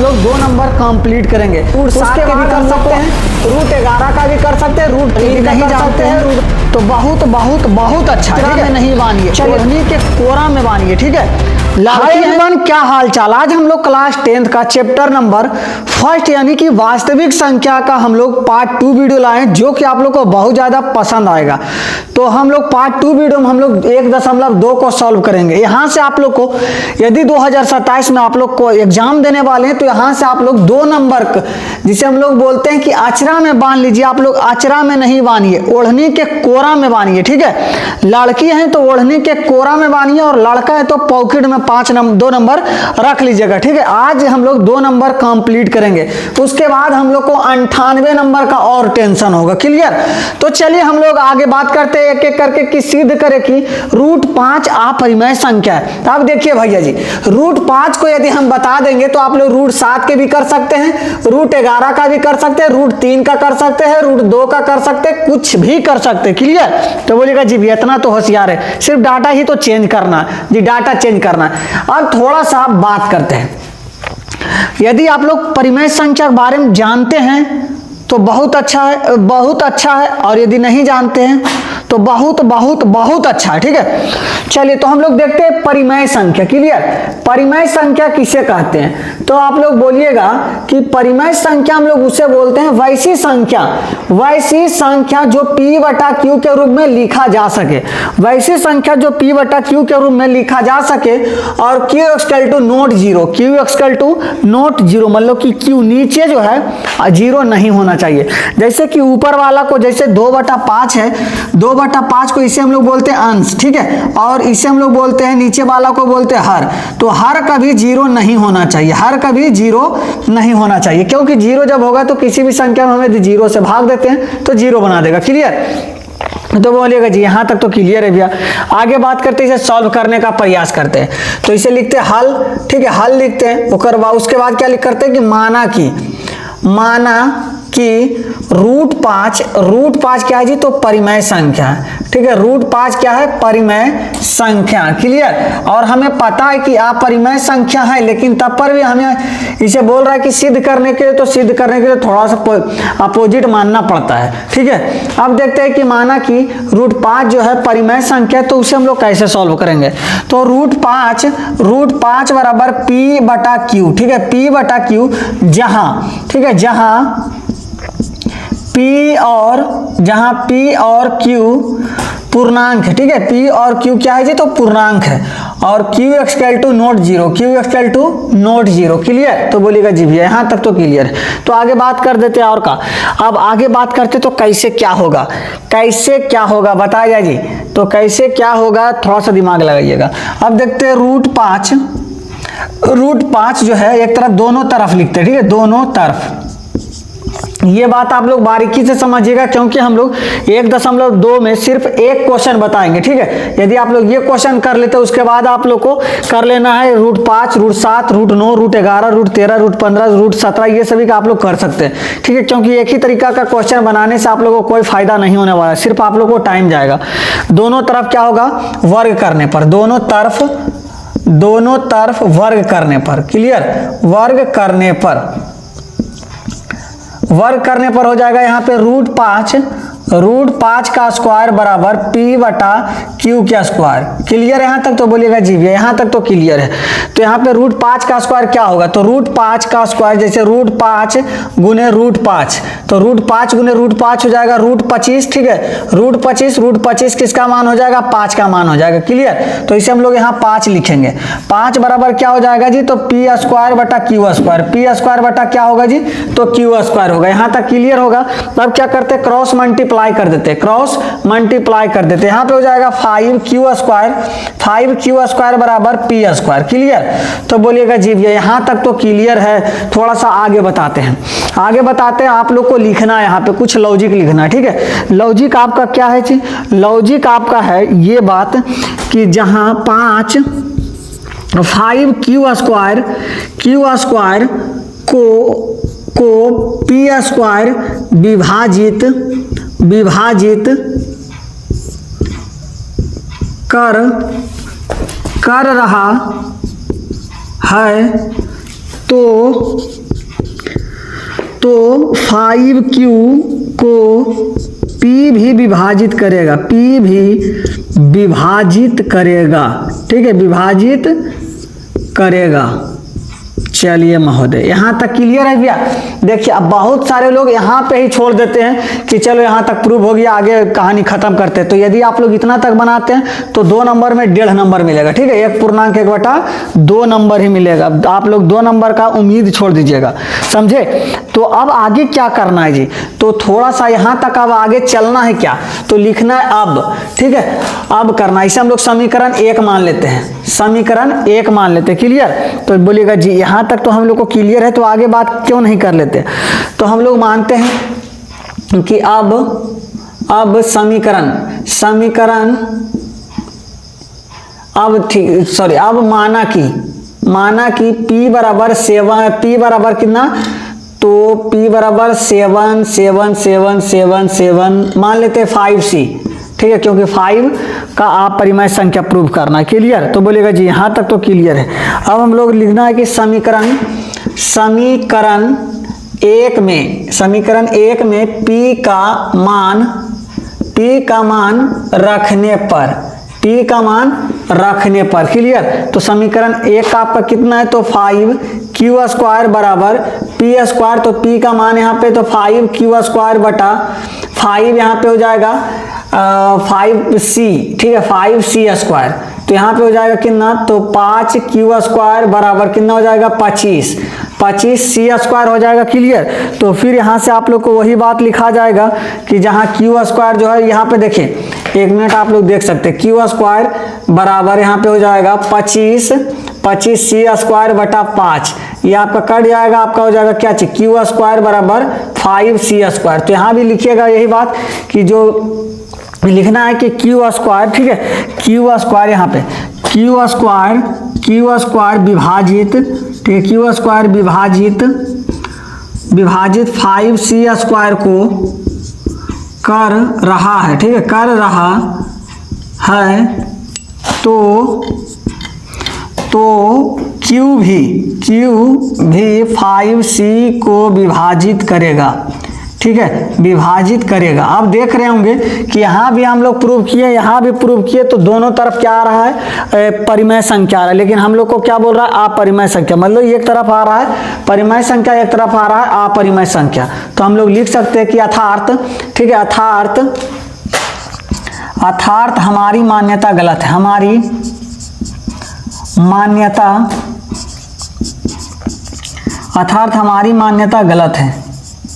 लोग 2 number complete करेंगे। Root 7 के भी कर सकते हैं, रूट 11 का भी कर सकते हैं, रूट 3 नहीं जानते हैं तो बहुत बहुत बहुत अच्छा, ठीक है, नहीं बानिए, चलिए के कोरा में बानिए, ठीक है। हाय एवरीवन, क्या हाल चाल। आज हम लोग क्लास 10th का चैप्टर नंबर फर्स्ट यानी कि वास्तविक संख्या का हम लोग पार्ट 2 वीडियो लाए, जो कि आप लोग को बहुत ज़्यादा पसंद आएगा। तो हम लोग पार्ट 2 वीडियो में हम लोग 1.2 को सॉल्व करेंगे। यहाँ से आप लोग को यदि 2027 में आप लोग को एग्जाम देने वाले हैं तो यहाँ से आप लोग 2 नंबर जिसे हम लोग बोलते हैं कि अचरा में बांध लीजिए। आप लोग अचरा में नहीं बानिए, ओढ़नी के कोरा में बानिए, ठीक है। लड़की है तो ओढ़नी के कोरा में बानिए और लड़का है तो पॉकेट में 2 नंबर रख लीजिएगा, ठीक है। आज हम लोग 2 नंबर कंप्लीट करेंगे, उसके बाद हम लोग को 98 नंबर का और टेंशन होगा, क्लियर। तो चलिए हम लोग आगे बात करते हैं एक एक करके कि सिद्ध करें कि रूट 5 अपरिमेय संख्या है। अब देखिए भैया जी, रूट 5 को यदि हम बता देंगे तो आप लोग रूट 7 के भी कर सकते हैं, रूट 11 का भी कर सकते हैं, रूट 3 का कर सकते हैं, रूट 2 का कर सकते हैं, कुछ भी कर सकते हैं, क्लियर। तो बोलिएगा जी भैया इतना तो होशियार है, सिर्फ डाटा ही तो चेंज करना है जी, डाटा चेंज करना है। अब थोड़ा सा बात करते हैं, यदि आप लोग परिमेय संख्या के बारे में जानते हैं तो बहुत अच्छा है, बहुत अच्छा है, और यदि नहीं जानते हैं तो बहुत बहुत बहुत अच्छा है, ठीक है। चलिए तो हम लोग देखते हैं परिमेय संख्या, क्लियर। परिमेय संख्या किसे कहते हैं तो आप लोग बोलिएगा कि परिमेय संख्या हम लोग उसे बोलते हैं वैसी संख्या जो p/q के रूप में लिखा जा सके, वैसी संख्या जो p/q के रूप में लिखा जा सके और q = नॉट जीरो, मतलब कि q नीचे जो है 0 नहीं होना चाहिए। जैसे कि ऊपर वाला को जैसे 2/5 है, 2/5 को इसे हम लोग बोलते हैं अंश, ठीक है, और इसे हम लोग बोलते हैं नीचे वाला को बोलते हैं हर। तो हर कभी 0 नहीं होना चाहिए, हर कभी 0 नहीं होना चाहिए, क्योंकि 0 जब होगा तो किसी भी संख्या में हमें 0 से भाग देते हैं तो 0 बना देगा, क्लियर। तो बोलिएगा जी यहाँ तक तो क्लियर है भैया। आगे बात करते हैं, इसे सॉल्व करने का प्रयास करते हैं। तो इसे लिखते हैं हल, ठीक है, हल लिखते हैं। उसके बाद क्या लिख करते हैं कि माना कि रूट 5 क्या है जी, तो परिमेय संख्या है, ठीक है। रूट 5 क्या है, परिमेय संख्या, क्लियर। और हमें पता है कि अपरिमेय संख्या है, लेकिन तब पर भी हमें इसे बोल रहा है कि सिद्ध करने के लिए थोड़ा सा अपोजिट मानना पड़ता है, ठीक है। अब देखते हैं कि माना कि रूट 5 जो है परिमेय संख्या, तो उसे हम लोग कैसे सॉल्व करेंगे। तो रूट 5 बराबर p/q, ठीक है, p/q, जहां, ठीक है, जहां P और Q पूर्णांक है, ठीक है। P और Q क्या है जी, तो पूर्णांक है, और Q = नॉट जीरो, क्लियर। तो बोलिएगा जी भैया यहाँ तक तो क्लियर है। तो आगे बात कर देते हैं और का। अब आगे बात करते तो कैसे क्या होगा बताया जाए जी। तो कैसे क्या होगा, थोड़ा सा दिमाग लगाइएगा। अब देखते हैं रूट 5 जो है एक तरफ दोनों तरफ लिखते हैं, ठीक है, दोनों तरफ। ये बात आप लोग बारीकी से समझिएगा, क्योंकि हम लोग 1.2 में सिर्फ एक क्वेश्चन बताएंगे, ठीक है। यदि आप लोग ये क्वेश्चन कर लेते उसके बाद आप लोग को कर लेना है root 5, root 7, root 9, root 11, root 13, root 15, root 17, ये सभी का आप लोग कर सकते हैं, ठीक है। क्योंकि एक ही तरीका का क्वेश्चन बनाने से आप लोगों को कोई फायदा नहीं होने वाला है, सिर्फ आप लोग को टाइम जाएगा। दोनों तरफ क्या होगा, वर्ग करने पर, दोनों तरफ वर्ग करने पर, क्लियर, वर्ग करने पर हो जाएगा यहाँ पे रूट 5 का स्क्वायर बराबर p/q का स्क्वायर, क्लियर। यहाँ तक तो बोलिएगा जी भैया यहाँ तक तो क्लियर है। तो यहाँ पे रूट 5 का स्क्वायर क्या होगा, तो रूट 5 का स्क्वायर जैसे रूट 5 गुने रूट 5, तो रूट 5 गुने रूट 5 हो जाएगा रूट 25, ठीक है। रूट 25 किसका मान हो जाएगा, 5 का मान हो जाएगा, क्लियर। तो इसे हम लोग यहाँ 5 लिखेंगे। 5 बराबर क्या हो जाएगा जी, तो p² बटा क्या होगा जी, तो q² होगा। यहाँ तक क्लियर होगा। तब क्या करते हैं, क्रॉस मल्टीप्लाई कर देते हैं, यहाँ पे हो जाएगा 5q² बराबर p², क्लियर। तो बोलिएगा जी भैया यहाँ तक तो क्लियर है। थोड़ा सा आगे बताते हैं, आप लोग को लिखना है, यहाँ पे कुछ लॉजिक लिखना है, ठीक है। लॉजिक आपका क्या है जी, लॉजिक आपका है ये बात कि जहां 5q² को p² विभाजित कर रहा है तो 5Q को P भी विभाजित करेगा, P भी विभाजित करेगा, ठीक है, विभाजित करेगा। चलिए महोदय, यहाँ तक क्लियर है भैया। देखिए अब बहुत सारे लोग यहाँ पे ही छोड़ देते हैं कि चलो यहाँ तक प्रूव हो गया, आगे कहानी खत्म करते हैं। तो यदि आप लोग इतना तक बनाते हैं तो 2 नंबर में 1.5 नंबर मिलेगा, ठीक है, 1.1/2 नंबर ही मिलेगा। आप लोग 2 नंबर का उम्मीद छोड़ दीजिएगा, समझे। तो अब आगे क्या करना है जी, तो थोड़ा सा यहाँ तक अब आगे चलना है क्या, तो लिखना है अब, ठीक है, अब करना है। इसे हम लोग समीकरण 1 मान लेते हैं, समीकरण 1 मान लेते हैं। क्लियर, तो बोलिएगा जी यहाँ तक तो हम लोग को क्लियर है, तो आगे बात क्यों नहीं कर लेते। तो हम लोग मानते हैं कि अब समीकरण अब ठीक, सॉरी, अब माना कि P बराबर 7, P बराबर कितना, तो P बराबर 7 7 7 7 7 मान लेते हैं 5C, ठीक है, क्योंकि 5 का आप परिमेय संख्या प्रूव करना है। क्लियर, तो बोलेगा जी यहाँ तक तो क्लियर है। अब हम लोग लिखना है कि समीकरण 1 में P का मान रखने पर, क्लियर। तो समीकरण 1 का आपका कितना है, तो 5Q² बराबर P², तो P का मान यहाँ पे तो 5Q² बटा 5 यहाँ पे हो जाएगा 5C, ठीक है, 5C², तो यहाँ पे हो जाएगा कितना, तो 5Q² बराबर कितना हो जाएगा 25 C² हो जाएगा। क्लियर, तो फिर यहाँ से आप लोग को वही बात लिखा जाएगा कि जहाँ Q² जो है, यहाँ पे देखें, 1 मिनट आप लोग देख सकते हैं, Q² बराबर यहाँ पे हो जाएगा 25 C² बटा 5, ये आपका कट जाएगा, आपका हो जाएगा क्या चीज, Q² बराबर 5C²। तो यहाँ भी लिखिएगा यही बात कि जो लिखना है कि Q², ठीक है, Q² यहाँ पे Q² विभाजित, ठीक है, Q² विभाजित 5C² को कर रहा है, ठीक है, कर रहा है, तो Q भी 5C को विभाजित करेगा, ठीक है, विभाजित करेगा। अब देख रहे होंगे कि यहाँ भी हम लोग प्रूव किए, यहाँ भी प्रूव किए, तो दोनों तरफ क्या आ रहा है, परिमेय संख्या आ रहा है, लेकिन हम लोग को क्या बोल रहा है, अपरिमेय संख्या। मतलब एक तरफ आ रहा है परिमेय संख्या, एक तरफ आ रहा है अपरिमेय संख्या। तो हम लोग लिख सकते हैं कि अर्थात, ठीक है, अर्थात हमारी मान्यता गलत है, हमारी मान्यता गलत है,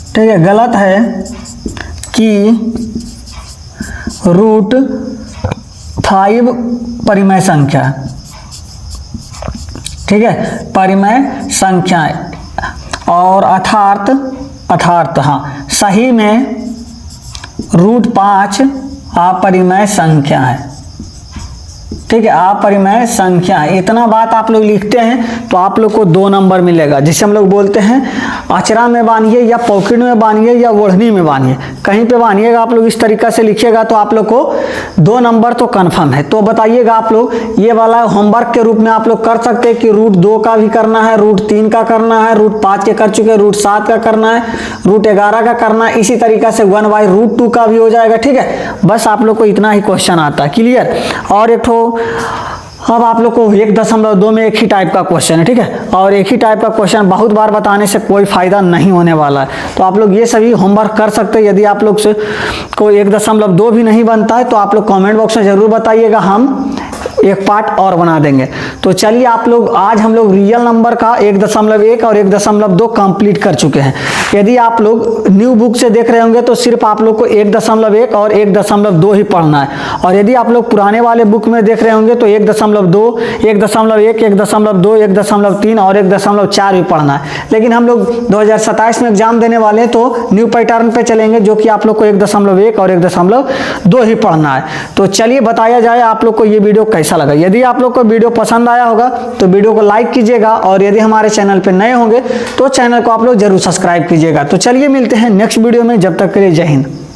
ठीक है, गलत है कि √5 परिमेय संख्या, ठीक है, परिमेय संख्या, और अर्थात हाँ सही में √5 अपरिमेय संख्या है, ठीक है, अपरिमेय संख्या। इतना बात आप लोग लिखते हैं तो आप लोग को 2 नंबर मिलेगा, जिसे हम लोग बोलते हैं अचरा में बांधिए या पॉकेट में बांधिए या ओढ़नी में बांधिए, कहीं पे बांधिएगा आप लोग इस तरीका से लिखिएगा तो आप लोग को 2 नंबर तो कन्फर्म है। तो बताइएगा आप लोग, ये वाला होमवर्क के रूप में आप लोग कर सकते हैं कि √2 का भी करना है, √3 का करना है, √5 के कर चुके हैं, √7 का करना है, √11 का करना है, इसी तरीका से 1/√2 का भी हो जाएगा, ठीक है। बस आप लोग को इतना ही क्वेश्चन आता है। क्लियर, और एक ठो अब आप लोग को 1.2 में एक ही टाइप का क्वेश्चन है, ठीक है, और एक ही टाइप का क्वेश्चन बहुत बार बताने से कोई फायदा नहीं होने वाला है। तो आप लोग ये सभी होमवर्क कर सकते हैं। यदि आप लोग से कोई 1.2 भी नहीं बनता है तो आप लोग कमेंट बॉक्स में जरूर बताइएगा, हम एक पार्ट और बना देंगे। तो चलिए आप लोग, आज हम लोग रियल नंबर का 1.1 और 1.2 कंप्लीट कर चुके हैं। यदि आप लोग न्यू बुक से देख रहे होंगे तो सिर्फ आप लोग को 1.1 और 1.2 ही पढ़ना है, और यदि आप लोग पुराने वाले बुक में देख रहे होंगे तो 1.2, 1.1, 1.2, 1.3 और 1.4 भी पढ़ना है। लेकिन हम लोग 2027 में एग्जाम देने वाले हैं तो न्यू पैटर्न पे चलेंगे, जो कि आप लोग को 1.1 और 1.2 ही पढ़ना है। तो चलिए बताया जाए आप लोग को ये वीडियो कैसा लगा। यदि आप लोग को वीडियो पसंद आया होगा तो वीडियो को लाइक कीजिएगा, और यदि हमारे चैनल पे नए होंगे तो चैनल को आप लोग जरूर सब्सक्राइब कीजिएगा। तो चलिए मिलते हैं नेक्स्ट वीडियो में, जब तक के लिए जय हिंद।